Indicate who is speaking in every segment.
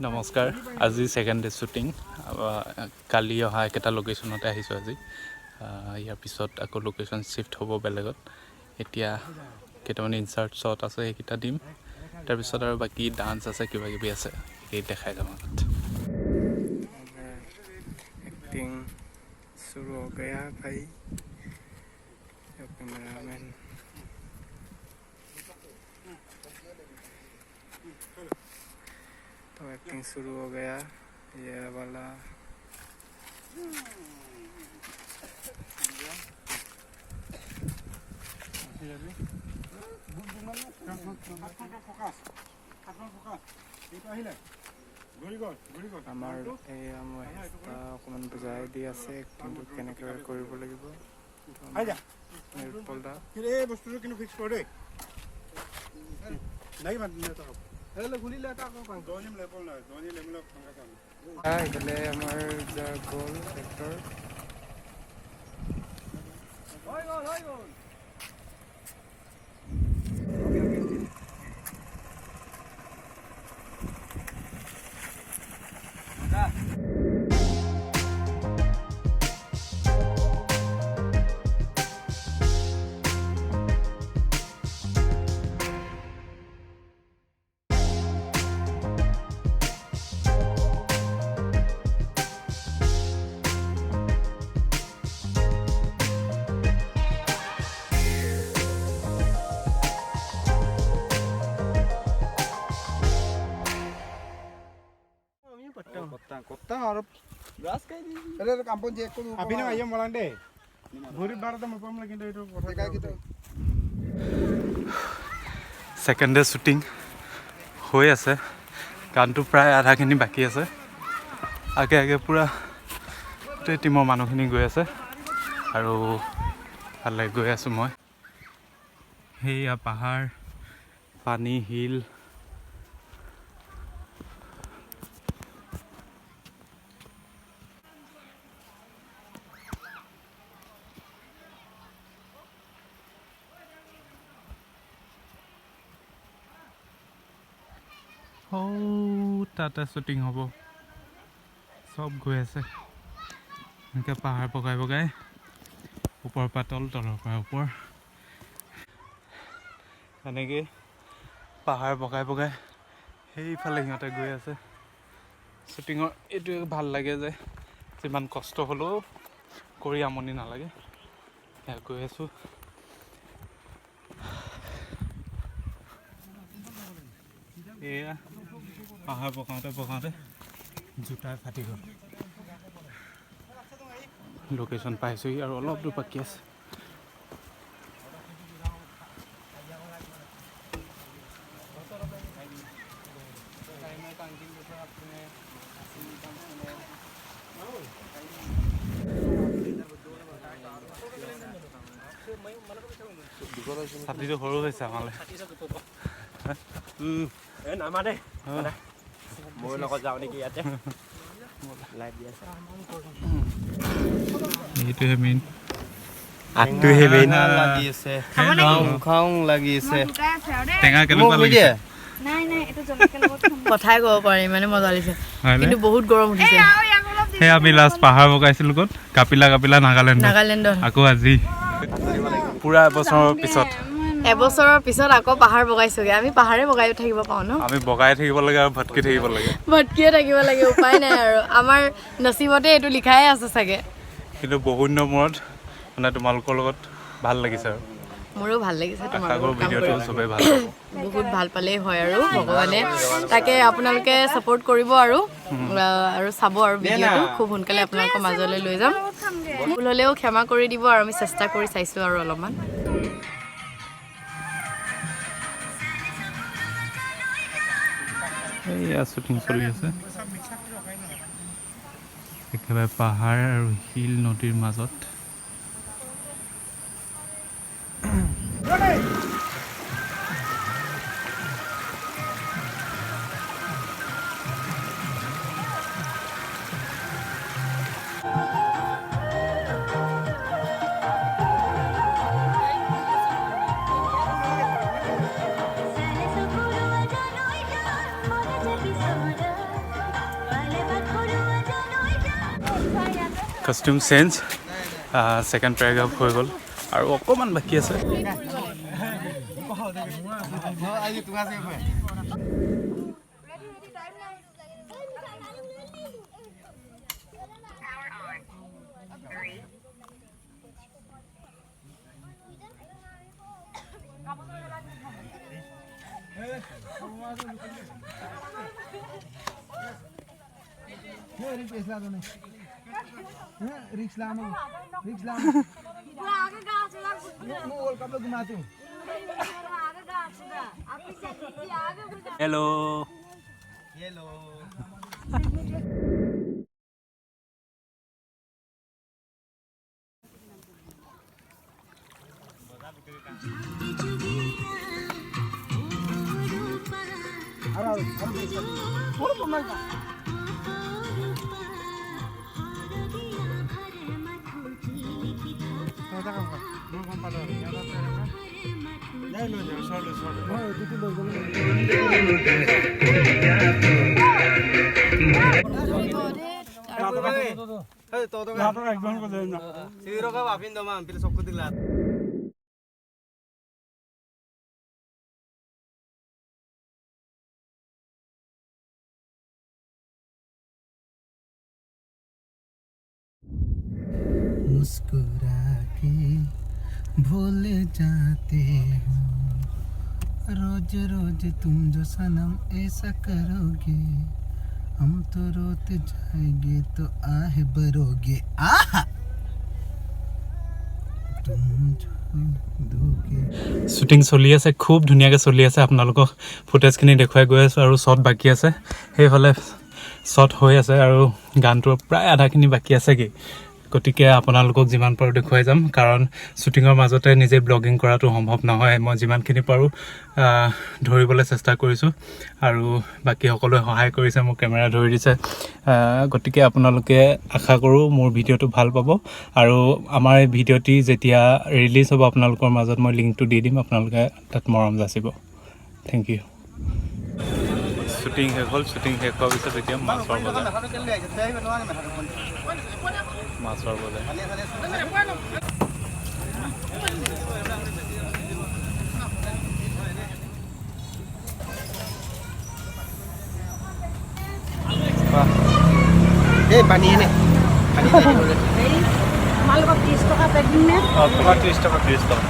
Speaker 1: নমস্কাৰ আজি second day shooting কালি অহা একেটা লোকেশ্যনতে আহিছোঁ আজি ইয়াৰ পিছত আকৌ লোকেশ্যন শিফ্ট হ'ব বেলেগত এতিয়া কেইটামান ইনচাৰ্ট শ্বট আছে সেইকেইটা দিম তাৰপিছত আৰু বাকী ডান্স আছে কিবা কিবি আছে সেই দেখাই যাম আগত
Speaker 2: एक्टिंग शुरू हो गया भाई कैमरामैन तो एक्टिंग शुरू हो गया ये वाला আমাৰ এয়া মই অকণমান বুজাই দি আছে কিন্তু কেনেকৈ কৰিব লাগিব
Speaker 3: বস্তুটো কিন্তু ফিক্স কৰ দেই
Speaker 2: এইফালে আমাৰ যা গ'ল এক্টৰ
Speaker 1: সেকেন্ড ডে শ্বুটিং হৈ আছে গানটো প্ৰায় আধাখিনি বাকী আছে আগে আগে পুৰা গোটেই টিমৰ মানুহখিনি গৈ আছে আৰু ভালে গৈ আছোঁ মই সেইয়া পাহাৰ পানী হিল তাতে শ্বুটিং হ'ব চব গৈ আছে এনেকৈ পাহাৰ বগাই বগাই ওপৰৰ পৰা তল তলৰ পৰা ওপৰ এনেকৈ পাহাৰ বগাই বগাই সেইফালে সিহঁতে গৈ আছে শ্বুটিঙৰ এইটোৱে ভাল লাগে যে যিমান কষ্ট হ'লেও কৰি আমনি নালাগে সেয়া গৈ আছোঁ এয়া পাহাৰ বগাওঁতে বগাওঁতে জোতাই ফাটি গ'ল লোকেশ্যন পাইছোঁহি আৰু অলপ দূৰ বাকী আছে ছাতিটো সৰু হৈছে আমালৈ
Speaker 4: নামানে মোৰ লগত যাওঁ নেকি ইয়াতে লাইট দি আছে
Speaker 1: এইটোহে মেইন
Speaker 4: আগটোহে মেইন লাগি আছে খাওঁ লাগি আছে
Speaker 1: টেঙা কেনেকুৱা লাগিছে
Speaker 5: কথাই ক'ব পাৰি মানে মজা লাগিছে কিন্তু বহুত গৰম উঠিছে
Speaker 1: সেই আমি লাষ্ট পাহাৰ বগাইছিলোঁ ক'ত কাপিলা নাগালেণ্ডত আকৌ আজি পুৰা এবছৰৰ পিছত আকৌ পাহাৰ বগাইছোগে আমি পাহাৰে বগাই থাকিব পাওঁ ন আমি বগাই থাকিব লাগে আৰু ভটকিয়ে থাকিব লাগে
Speaker 5: উপায় নাই আৰু আমাৰ নচিবতে এইটো লিখাই আছে চাগে
Speaker 1: কিন্তু বহুত দিনৰ মূৰত মানে তোমালোকৰ লগত ভাল লাগিছে আৰু
Speaker 5: মোৰো ভাল লাগিছে
Speaker 1: আগৰ ভিডিঅ'টো চবেই ভাল
Speaker 5: বহুত ভাল পালেই হয় আৰু ভগৱানে তাকে আপোনালোকে ছাপোৰ্ট কৰিব আৰু চাব আৰু ভিডিঅ'টো খুব সোনকালে আপোনালোকৰ মাজলৈ লৈ যাম ভুল হ'লেও ক্ষমা কৰি দিব আৰু আমি চেষ্টা কৰি চাইছোঁ আৰু অলপমান
Speaker 1: এইয়া শ্বুটিং চলি আছে একেবাৰে পাহাৰ আৰু শিল নদীৰ মাজত কষ্টিউম চেঞ্জ ছেকেণ্ড পেৰাগ্ৰাফ হৈ গ'ল আৰু অকণমান বাকী আছে हेलो
Speaker 6: मुस्कुरा के भूल जाते हो रोज रोज तुम जो सनम ऐसा करोगे हम तो रोते जाएंगे तो आहे भरोगे आहा तुम जो दोगे
Speaker 1: শ্বুটিং চলি আছে খুব ধুনীয়াকৈ চলি আছে আপোনালোকক ফুটেজখিনি দেখুৱাই গৈ আছোঁ আৰু শ্বট বাকী আছে সেইফালে শ্বট হৈ আছে আৰু গানটোৰ প্ৰায় আধাখিনি বাকী আছেগৈ গতিকে আপোনালোকক যিমান পাৰোঁ দেখুৱাই যাম কাৰণ শ্বুটিঙৰ মাজতে নিজে ব্লগিং কৰাটো সম্ভৱ নহয় মই যিমানখিনি পাৰোঁ ধৰিবলৈ চেষ্টা কৰিছোঁ আৰু বাকী সকলোৱে সহায় কৰিছে মোক কেমেৰা ধৰি দিছে গতিকে আপোনালোকে আশা কৰোঁ মোৰ ভিডিঅ'টো ভাল পাব আৰু আমাৰ এই ভিডিঅ'টি যেতিয়া ৰিলিজ হ'ব আপোনালোকৰ মাজত মই লিংকটো দি দিম আপোনালোকে তাত মৰম যাচিব থেংক ইউ শ্বুটিং শেষ হ'ল শ্বুটিং শেষ হোৱাৰ পিছত এতিয়া মাছৰ বজাৰ মাছৰ বজাৰ
Speaker 6: এই পানী এনে
Speaker 7: তোমালোকক 30 টকা পেকিং নে
Speaker 1: তোমাৰ 30 টকা 30 টকা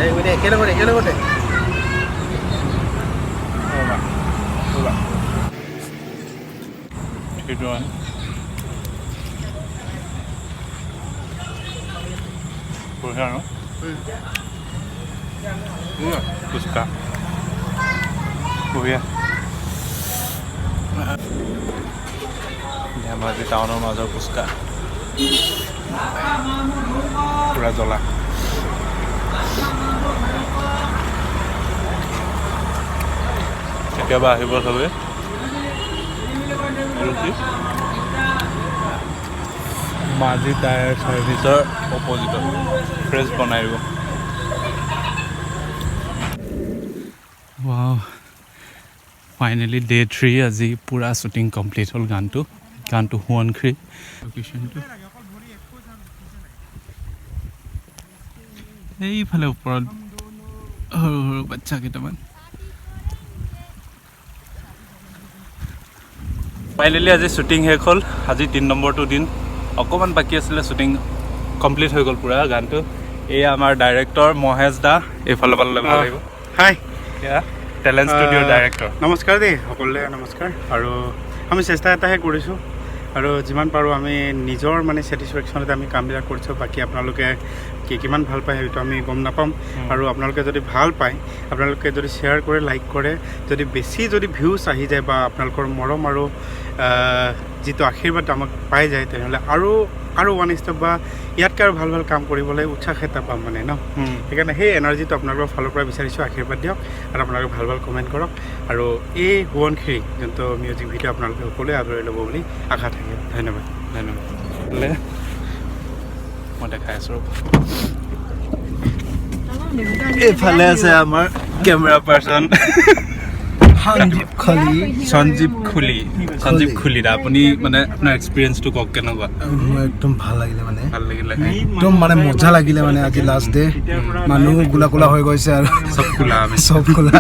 Speaker 1: হ'ব
Speaker 6: একেলগতে
Speaker 1: বঢ়িয়া ন ফুচকা বঢ়িয়া ধেমাজি টাউনৰ মাজৰ ফুচকা পুৰা জ্বলা কেতিয়াবা আহিব চবে माझी टायर सर्विसर अपोजिट फ्रेश बनाई वाव फाइनली डे 3 आज पूरा शूटिंग कम्प्लीट हल गानटो हुवनख्री लोकेशनटो এইফালে ওপৰত সৰু সৰু বাচ্চা কেইটামান ফাইনেলি আজি শ্বুটিং শেষ হ'ল আজি 3 নম্বৰটো দিন অকণমান বাকী আছিলে শ্বুটিং কমপ্লিট হৈ গ'ল পুৰা গানটো এই আমাৰ ডাইৰেক্টৰ মহেশ দা এইফালে পালে ভাল লাগিব
Speaker 3: হাই
Speaker 1: টেলেণ্ট ষ্টুডিঅ'ৰ ডাইৰেক্টৰ
Speaker 3: নমস্কাৰ দেই সকলোৱে নমস্কাৰ আৰু আমি চেষ্টা এটাহে কৰিছোঁ আৰু যিমান পাৰোঁ আমি নিজৰ মানে ছেটিছফেকশ্যনতে আমি কামবিলাক কৰিছোঁ বাকী আপোনালোকে কিমান ভাল পায় সেইটো আমি গম নাপাম আৰু আপোনালোকে যদি ভাল পায় আপোনালোকে যদি শ্বেয়াৰ কৰে লাইক কৰে যদি বেছি যদি ভিউজ আহি যায় বা আপোনালোকৰ মৰম আৰু যিটো আশীৰ্বাদ আমাক পাই যায় তেনেহ'লে আৰু ওৱান ষ্টেপ বা ইয়াতকৈ আৰু ভাল ভাল কাম কৰিবলৈ উৎসাহ এটা পাম মানে ন সেইকাৰণে সেই এনাৰ্জিটো আপোনালোকৰ ফালৰ পৰা বিচাৰিছোঁ আশীৰ্বাদ দিয়ক আৰু আপোনালোকে ভাল ভাল কমেণ্ট কৰক আৰু এই হুৱনখিৰি যোনটো মিউজিক ভিডিঅ' আপোনালোকে সকলোৱে আদৰি ল'ব বুলি আশা থাকিল ধন্যবাদ
Speaker 1: মই দেখাই আছোঁ
Speaker 6: এইফালে আছে আমাৰ
Speaker 1: কেমেৰা পাৰ্চন
Speaker 6: সঞ্জীৱ খলি
Speaker 1: সঞ্জীৱ খুলি আপুনি মানে আপোনাৰ এক্সপিৰিয়েঞ্চটো কওক কেনেকুৱা
Speaker 6: মোৰ একদম ভাল লাগিলে মানে
Speaker 1: ভাল লাগিলে
Speaker 6: একদম মানে মজা লাগিলে মানে আজি লাষ্ট ডে মানুহ কোলা কোলা হৈ গৈছে আৰু
Speaker 1: চব খোলা আমি
Speaker 6: চব কোলা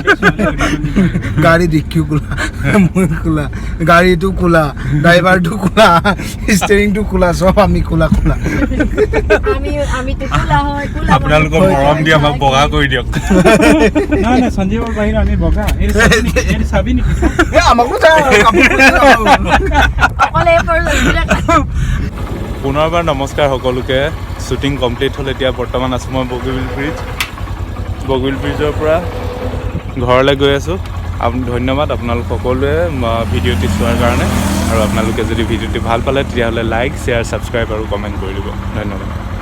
Speaker 6: গাড়ী দেখিও কোলা মোৰ কোলা গাড়ীটো কোলা ড্ৰাইভাৰটো কোলা ষ্টেৰিংটো কোলা চব আমি কোলা কোলা
Speaker 7: আমিতো কোলা হয় কোলা
Speaker 1: আপোনালোকৰ মৰম দি আমাক বগা কৰি দিয়ক
Speaker 3: নাই নাই সঞ্জীৱৰ বাহিৰে আমি বগা এইটো চাবি নেকি
Speaker 6: আমাকো যা
Speaker 7: অকলে
Speaker 1: পুনৰবাৰ নমস্কাৰ সকলোকে শ্বুটিং কমপ্লিট হ'ল এতিয়া বৰ্তমান আছোঁ মই বগীবিল ব্ৰিজৰ পৰা ঘৰলৈ গৈ আছোঁ ধন্যবাদ আপোনালোক সকলোৱে ভিডিঅ'টি চোৱাৰ কাৰণে আৰু আপোনালোকে যদি ভিডিঅ'টি ভাল পালে তেতিয়াহ'লে লাইক শ্বেয়াৰ ছাবস্ক্ৰাইব আৰু কমেণ্ট কৰি দিব ধন্যবাদ